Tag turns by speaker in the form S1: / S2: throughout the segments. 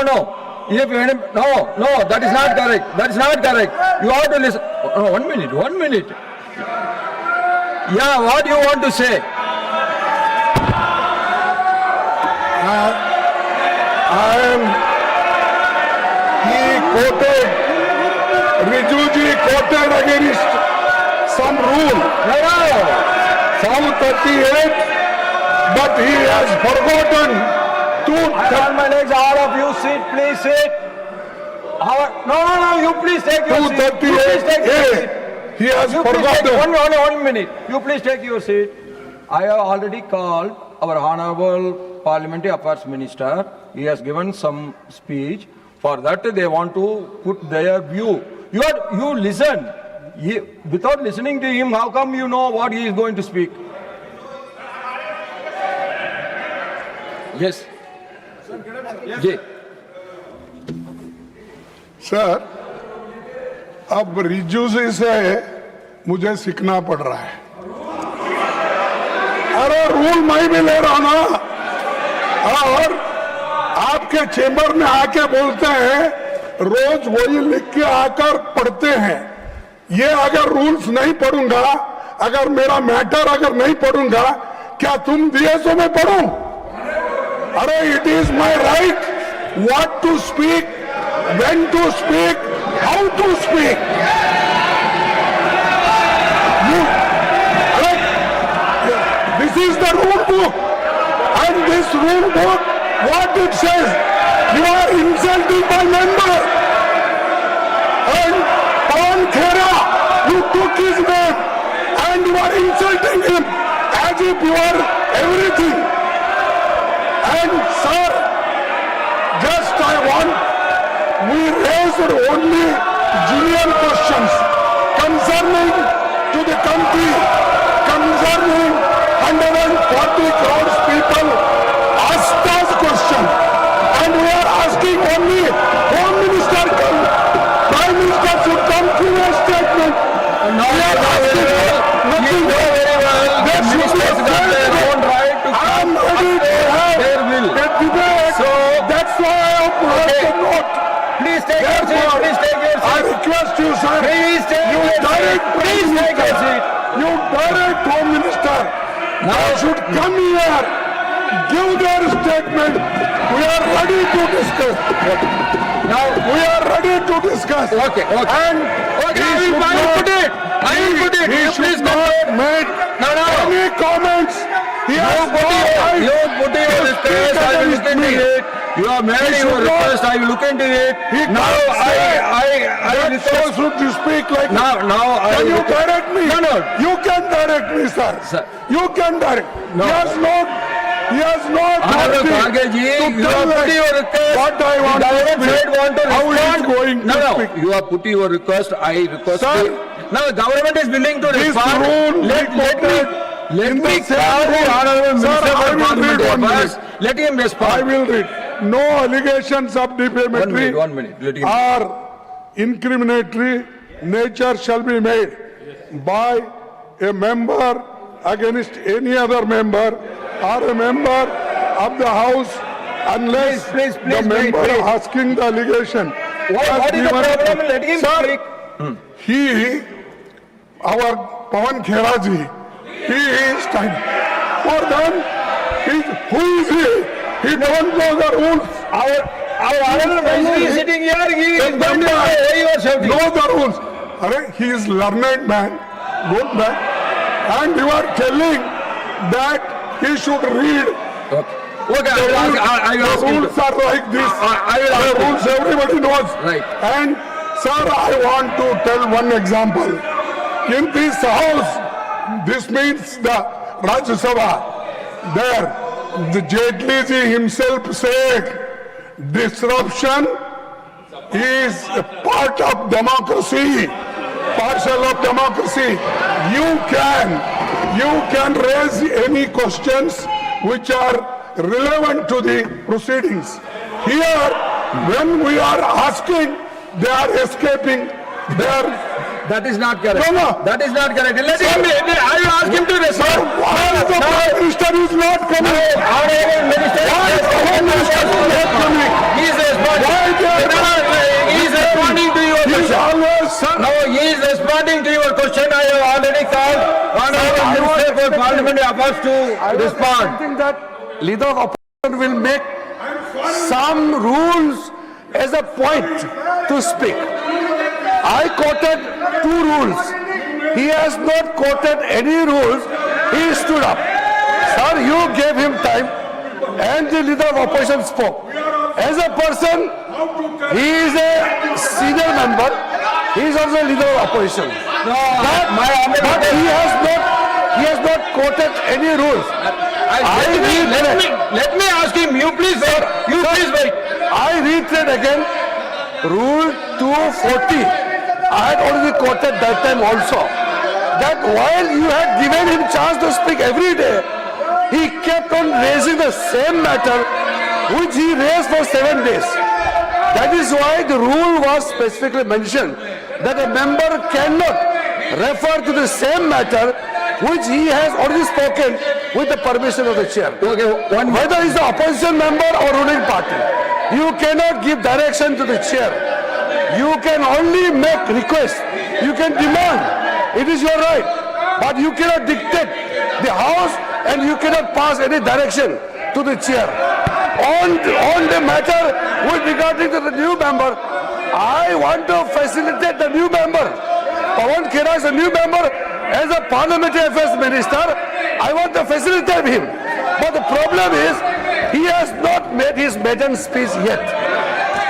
S1: No. If you, no, that is not correct. That is not correct. You have to listen. Oh, 1 minute, 1 minute. Yeah, what do you want to say?
S2: He quoted, Rijuji quoted against some rule, Psalm 38, but he has forgotten to.
S1: I on my legs, all of you sit, please sit. No, you please take your seat. You please take your seat.
S2: 238, he has forgotten.
S1: One minute. You please take your seat. I have already called our Honorable Parliamentary Affairs Minister. He has given some speech. For that, they want to put their view. You listen. Without listening to him, how come you know what he is going to speak? Yes. Jay.
S2: Sir, अब रिजुजी से मुझे सीखना पड़ रहा है। अरे rule मैं भी ले रहा ना, और आपके चेंबर में आके बोलते हैं, रोज वही लिख के आकर पढ़ते हैं। ये अगर रूल्स नहीं पढ़ूंगा, अगर मेरा मैटर अगर नहीं पढ़ूंगा, क्या तुम दिए सो मैं पढ़ूं? अरे it is my right what to speak, when to speak, how to speak. This is the rule book, and this rule book, what it says, you are insulting my member. And Pawan Khera, you took his name, and you are insulting him as if you are everything. And sir, just I want, we raised only genuine questions concerning to the country, concerning 140 crores people asked us question, and we are asking only Home Minister, Prime Minister should come to a statement.
S1: No,
S2: we are asking nothing. There should be a statement. I am ready to have a debate.
S1: So
S2: that's why I have brought the note.
S1: Please take your seat. Please take your
S2: I
S1: seat.
S2: request you, sir.
S1: Please take
S2: You
S1: your seat.
S2: direct
S1: Please
S2: Prime
S1: take your
S2: Minister.
S1: seat.
S2: You direct Home Minister.
S1: Now
S2: Should come here, give their statement. We are ready to discuss.
S1: Now
S2: We are ready to discuss.
S1: Okay.
S2: And
S1: Okay,
S2: he should
S1: I will
S2: not-
S1: put it. I will put it.
S2: He
S1: You
S2: should
S1: please
S2: not make
S1: No.
S2: any comments. He has no right
S1: You put your
S2: to
S1: request.
S2: speak
S1: I will
S2: against
S1: look into
S2: me.
S1: it. You have made
S2: He
S1: your
S2: should not-
S1: request. I will look into it.
S2: He
S1: Now
S2: can't say
S1: I
S2: that
S1: request.
S2: so should you speak like
S1: Now I
S2: Can you
S1: request-
S2: direct me?
S1: No.
S2: You can direct me, sir.
S1: Sir.
S2: You can direct.
S1: No.
S2: He has not
S1: Honorable
S2: authority
S1: Kagezi,
S2: to
S1: you
S2: tell
S1: have put
S2: us
S1: your request.
S2: what I want
S1: The
S2: to
S1: government
S2: speak.
S1: side want to
S2: How he is
S1: respond.
S2: going to
S1: No.
S2: speak.
S1: You have put your request. I request.
S2: Sir,
S1: Now the government is willing to
S2: This
S1: respond.
S2: rule
S1: Let
S2: in
S1: me
S2: the same
S1: call the
S2: rule.
S1: Honorable
S2: Sir,
S1: Minister
S2: I
S1: for
S2: will
S1: Parliamentary
S2: read one
S1: Affairs.
S2: minute.
S1: Let him
S2: I
S1: respond.
S2: will read. No allegations of defamatory
S1: 1 minute. Let him.
S2: or incriminatory nature shall be made by a member against any other member or a member of the House unless
S1: Please,
S2: the member
S1: please.
S2: asking the allegation.
S1: What
S2: has
S1: is the
S2: given-
S1: problem? Let him
S2: Sir,
S1: speak.
S2: He, our Pawan Khera ji, he is standing. For them, who is he? He don't know the rules.
S1: Our Honorable Minister is sitting here. He is going to say you are shouting.
S2: Know the rules. He is learned man, good man, and you are telling that he should read.
S1: Okay, I will ask
S2: The
S1: him
S2: rules
S1: to.
S2: are like this.
S1: I will ask
S2: The
S1: him.
S2: rules everybody knows.
S1: Right.
S2: And sir, I want to tell one example. In this house, this means the Rajya Sabha, there, the Jaitley ji himself said, disruption is a part of democracy, partial of democracy. You can raise any questions which are relevant to the proceedings. Here, when we are asking, they are escaping. They are
S1: That is not correct.
S2: No.
S1: That is not correct. Let him, I will ask him to respond.
S2: Why is the Prime Minister is not coming?
S1: Honorable Minister,
S2: Why is the Prime Minister not coming?
S1: he is responding.
S2: Why they-
S1: No, he is responding to your
S2: He is
S1: question.
S2: always, sir.
S1: No, he is responding to your question. I have already called Honorable Minister for Parliamentary Affairs to respond.
S2: I think that leader of opposition will make some rules as a point to speak. I quoted 2 rules. He has not quoted any rules. He stood up. Sir, you gave him time and the leader of opposition spoke. As a person, he is a senior member. He is also a leader of opposition.
S1: No,
S2: But,
S1: my honorable
S2: but he has not quoted any rules.
S1: let me ask him. You please wait. You please wait.
S2: I reiterate again, Rule 240. I had already quoted that time also. That while you had given him chance to speak every day, he kept on raising the same matter which he raised for 7 days. That is why the rule was specifically mentioned that a member cannot refer to the same matter which he has already spoken with the permission of the chair.
S1: Okay, one
S2: Whether he's the opposition member or ruling party, you cannot give direction to the chair. You can only make requests. You can demand. It is your right. But you cannot dictate the house and you cannot pass any direction to the chair. On the matter with regarding to the new member, I want to facilitate the new member. Pawan Khera is a new member. As a parliamentary affairs minister, I want to facilitate him. But the problem is, he has not made his maiden speech yet.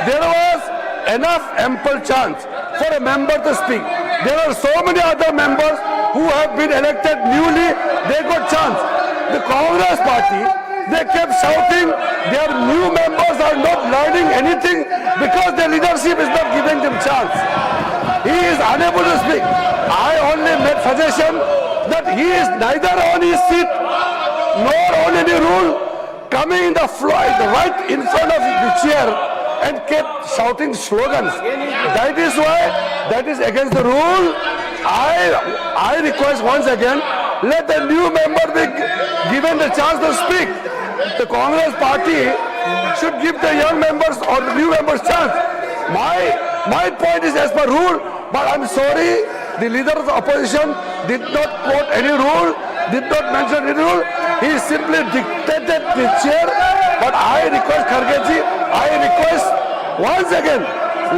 S2: There was enough ample chance for a member to speak. There are so many other members who have been elected newly, they got chance. The Congress party, they kept shouting their new members are not learning anything because their leadership is not giving them chance. He is unable to speak. I only made suggestion that he is neither on his seat nor on any rule, coming in the floor right in front of the chair and kept shouting slogans. That is why, that is against the rule. I request once again, let the new member be given the chance to speak. The Congress party should give the young members or the new members chance. My point is as per rule, but I'm sorry, the leader of the opposition did not quote any rule, did not mention any rule. He simply dictated the chair. But I request Kharge ji, I request once again,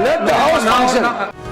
S2: let the house function.